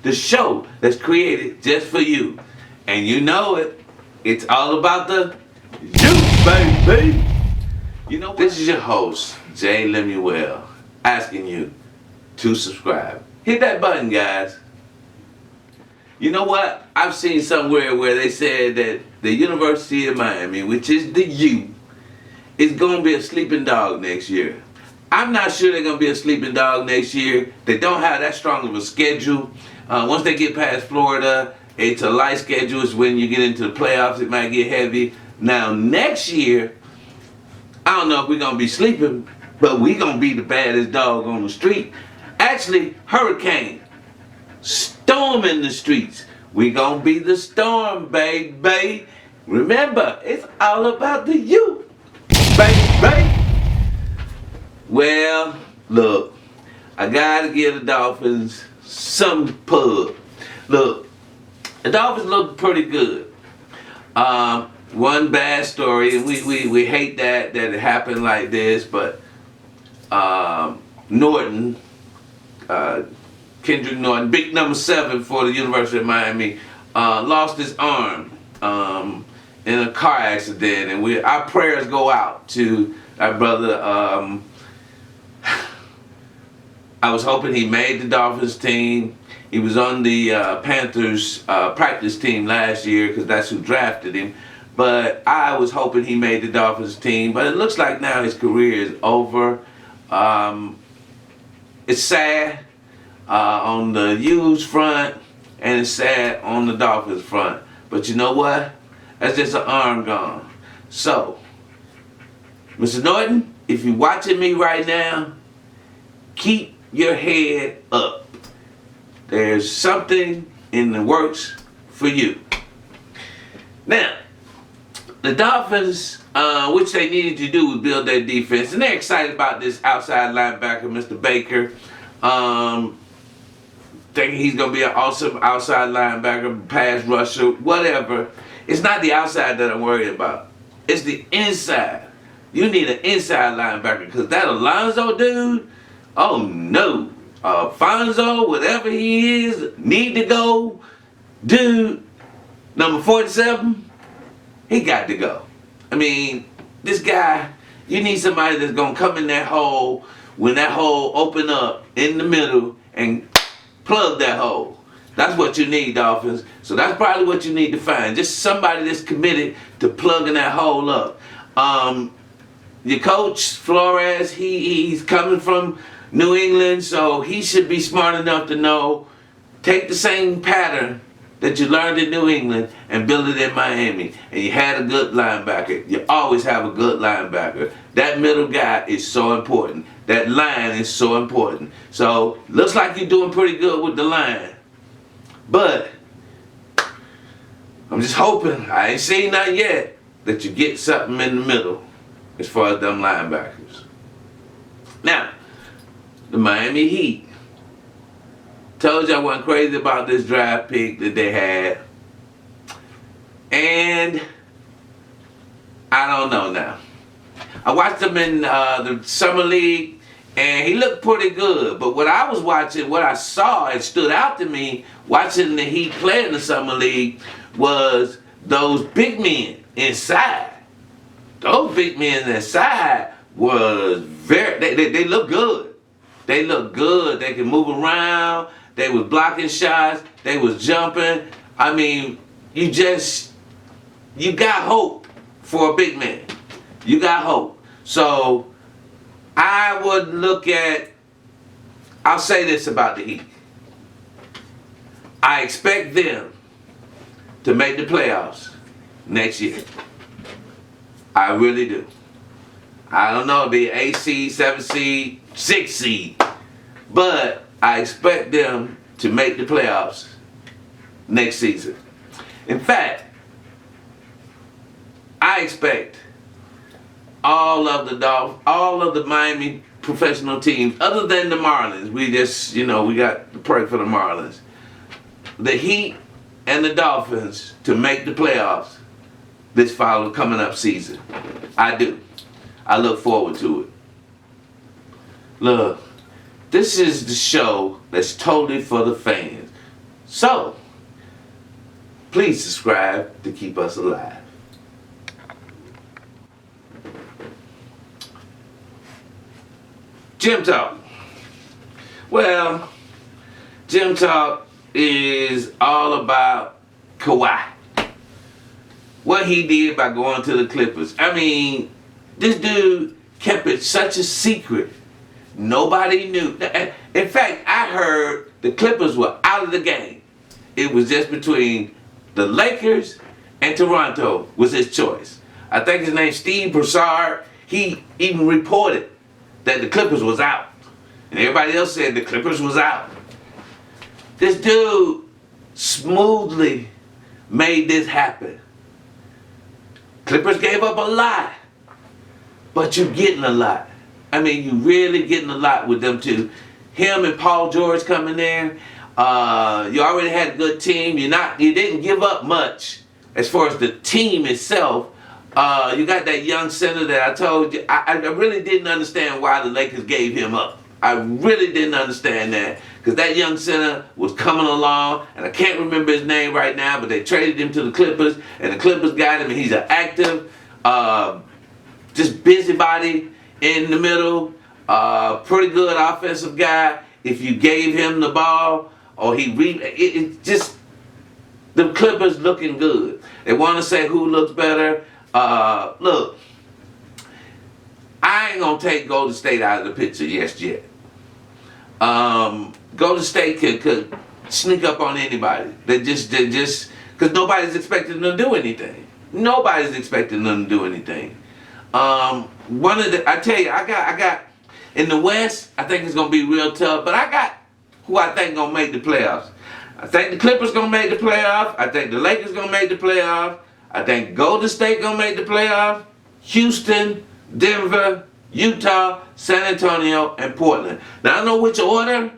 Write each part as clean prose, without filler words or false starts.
the show that's created just for you. And you know it. It's all about the you, baby. You know what? This is your host, Jay Lemuel, asking you to subscribe. Hit that button, guys. You know what? I've seen somewhere where they said that the University of Miami, which is the U, is going to be a sleeping dog next year. I'm not sure they're going to be a sleeping dog next year. They don't have that strong of a schedule. Once they get past Florida, it's a light schedule. It's when you get into the playoffs, it might get heavy. Now, next year, I don't know if we're going to be sleeping, but we're going to be the baddest dog on the street. Actually, hurricane, storm in the streets. We're going to be the storm, baby. Remember, it's all about the you, baby. Well, look, I got to give the Dolphins some pub. Look, the Dolphins look pretty good. One bad story, and we hate that it happened like this, but Norton, Kendrick Norton, big number 7 for the University of Miami, lost his arm in a car accident, and our prayers go out to our brother. I was hoping he made the Dolphins team. He was on the Panthers practice team last year because that's who drafted him. But I was hoping he made the Dolphins team. But it looks like now his career is over. It's sad on the U's front, and it's sad on the Dolphins front. But you know what? That's just an arm gone. So, Mr. Norton, if you're watching me right now, keep your head up. There's something in the works for you. Now, the Dolphins, which they needed to do was build their defense, and they're excited about this outside linebacker, Mr. Baker. Thinking he's going to be an awesome outside linebacker, pass rusher, whatever. It's not the outside that I'm worried about. It's the inside. You need an inside linebacker because that Alonzo dude, oh no. Fonzo, whatever he is, need to go. Dude, number 47, he got to go. I mean, this guy, you need somebody that's going to come in that hole when that hole open up in the middle and plug that hole. That's what you need, Dolphins. So that's probably what you need to find. Just somebody that's committed to plugging that hole up. Your coach, Flores, he's coming from New England, so he should be smart enough to know, take the same pattern that you learned in New England and build it in Miami. And you had a good linebacker. You always have a good linebacker. That middle guy is so important. That line is so important. So, looks like you're doing pretty good with the line. But, I'm just hoping, I ain't seen nothing yet, that you get something in the middle as far as them linebackers. Now, the Miami Heat. Told you I wasn't crazy about this draft pick that they had. And I don't know now. I watched him in the Summer League, and he looked pretty good. But what I was watching, what I saw, it stood out to me, watching the Heat play in the Summer League, was those big men inside. Those big men inside was they look good. They look good. They can move around. They was blocking shots. They was jumping. I mean, you got hope for a big man. You got hope. So, I would look at, I'll say this about the Heat. I expect them to make the playoffs next year. I really do. I don't know, be 8 seed, 7 seed, 6 seed. But I expect them to make the playoffs next season. In fact, I expect all of the Miami professional teams, other than the Marlins. We just, we got the perk for the Marlins. The Heat and the Dolphins to make the playoffs this coming up season. I do. I look forward to it. Look, this is the show that's totally for the fans. So, please subscribe to keep us alive. Gym Talk. Well, Gym Talk is all about Kawhi. What he did by going to the Clippers. I mean, this dude kept it such a secret. Nobody knew. In fact, I heard the Clippers were out of the game. It was just between the Lakers and Toronto was his choice. I think his name's Steve Broussard. He even reported that the Clippers was out. And everybody else said the Clippers was out. This dude smoothly made this happen. Clippers gave up a lot, but you're getting a lot. I mean, you really getting a lot with them two. Him and Paul George coming in. You already had a good team. You didn't give up much as far as the team itself. You got that young center that I told you. I really didn't understand why the Lakers gave him up. I really didn't understand that. Because that young center was coming along, and I can't remember his name right now, but they traded him to the Clippers, and the Clippers got him, and he's an active, just busybody in the middle, pretty good offensive guy. If you gave him the ball, or it just, the Clippers looking good. They want to say who looks better. Look, I ain't going to take Golden State out of the picture yet. Golden State could sneak up on anybody. They just, because nobody's expecting them to do anything. Nobody's expecting them to do anything. I tell you, I got, in the West, I think it's going to be real tough, but I got who I think going to make the playoffs. I think the Clippers going to make the playoffs. I think the Lakers going to make the playoffs. I think Golden State going to make the playoffs. Houston, Denver, Utah, San Antonio, and Portland. Now, I don't know which order.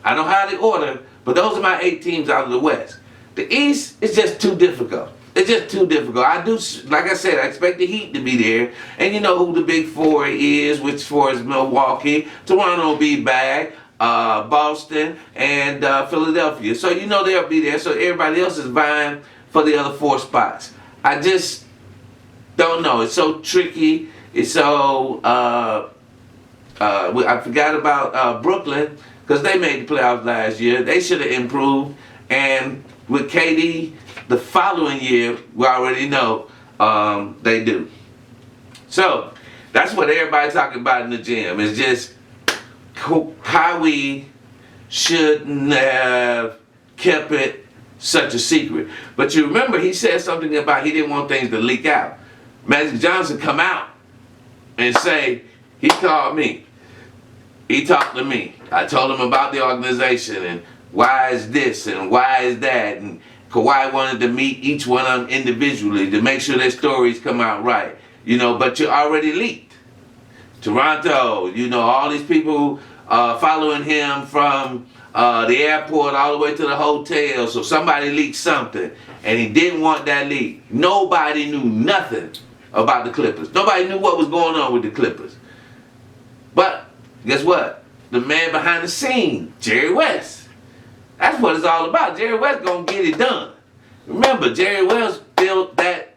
I know how they order, but those are my 8 teams out of the West. The East is just too difficult. It's just too difficult. Like I said, I expect the Heat to be there. And you know who the big 4 is, which 4 is Milwaukee. Toronto will be back. Boston, and Philadelphia. So you know they'll be there. So everybody else is vying for the other 4 spots. I just don't know. It's so tricky. It's so, I forgot about Brooklyn, because they made the playoffs last year. They should have improved. And with KD, the following year, we already know they do. So that's what everybody's talking about in the gym. It's just how we shouldn't have kept it such a secret. But you remember he said something about he didn't want things to leak out. Magic Johnson come out and say, he called me. He talked to me. I told him about the organization and why is this and why is that. And Kawhi wanted to meet each one of them individually to make sure their stories come out right. You know, but you already leaked. Toronto, you know, all these people following him from the airport all the way to the hotel. So somebody leaked something, and he didn't want that leak. Nobody knew nothing about the Clippers. Nobody knew what was going on with the Clippers. But guess what? The man behind the scene, Jerry West. That's what it's all about. Jerry West gonna get it done. Remember, Jerry West built that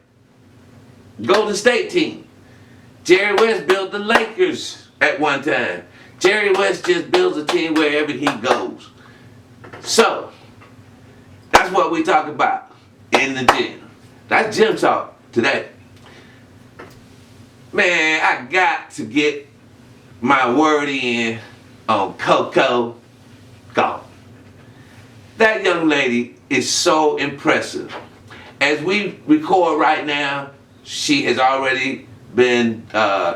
Golden State team. Jerry West built the Lakers at one time. Jerry West just builds a team wherever he goes. So, that's what we talk about in the gym. That's Gym Talk today. Man, I got to get my word in on Coco Gauff. That young lady is so impressive. As we record right now, she has already been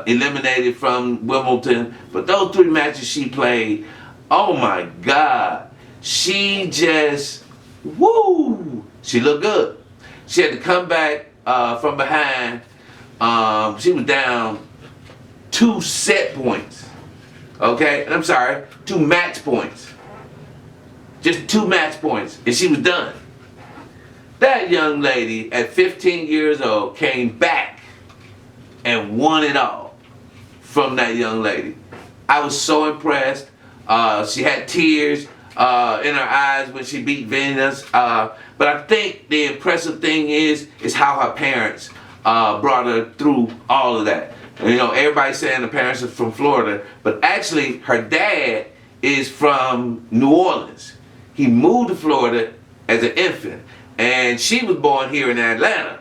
eliminated from Wimbledon. But those 3 matches she played, oh my God. She just, woo! She looked good. She had to come back from behind. She was down 2 set points. Okay? I'm sorry, 2 match points. Just 2 match points. And she was done. That young lady at 15 years old came back and won it all from that young lady. I was so impressed. She had tears. in her eyes when she beat Venus. But I think the impressive thing is how her parents brought her through all of that. You know, everybody's saying the parents are from Florida, but actually her dad is from New Orleans. He moved to Florida as an infant, and she was born here in Atlanta.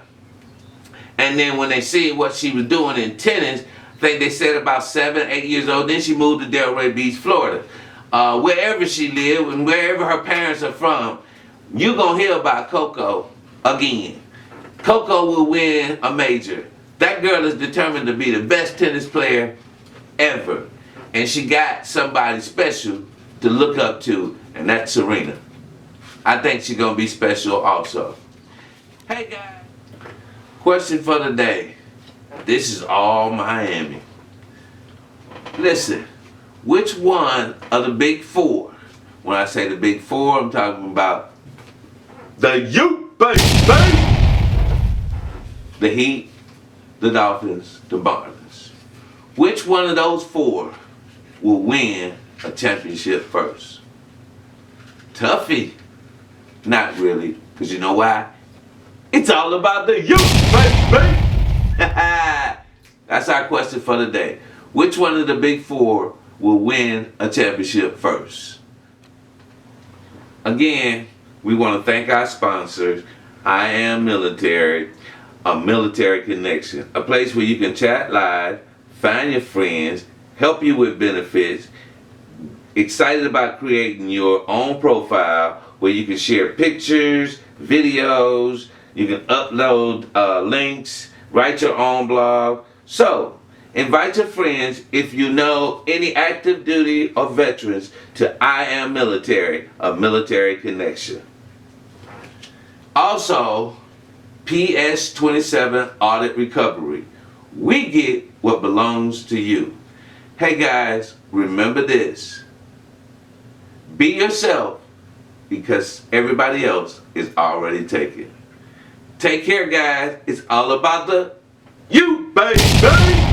And then when they see what she was doing in tennis, I think they said about 7, 8 years old, then she moved to Delray Beach, Florida. Wherever she lived and wherever her parents are from, you're going to hear about Coco again. Coco will win a major. That girl is determined to be the best tennis player ever. And she got somebody special to look up to, and that's Serena. I think she's going to be special also. Hey guys, question for the day. This is all Miami. Listen, which one of the big four, when I say the big four, I'm talking about the U, baby! The Heat, the Dolphins, the Marlins. Which one of those four will win a championship first? Tuffy. Not really, because you know why? It's all about the U, baby! That's our question for the day. Which one of the big four will win a championship first? Again, we want to thank our sponsors, I Am Military, a military connection, a place where you can chat live, find your friends, help you with benefits, excited about creating your own profile where you can share pictures, videos, you can upload links, write your own blog. So, invite your friends if you know any active duty or veterans to I Am Military, a military connection. Also, PS27 Audit Recovery. We get what belongs to you. Hey guys, remember this. Be yourself because everybody else is already taken. Take care guys. It's all about the you, baby!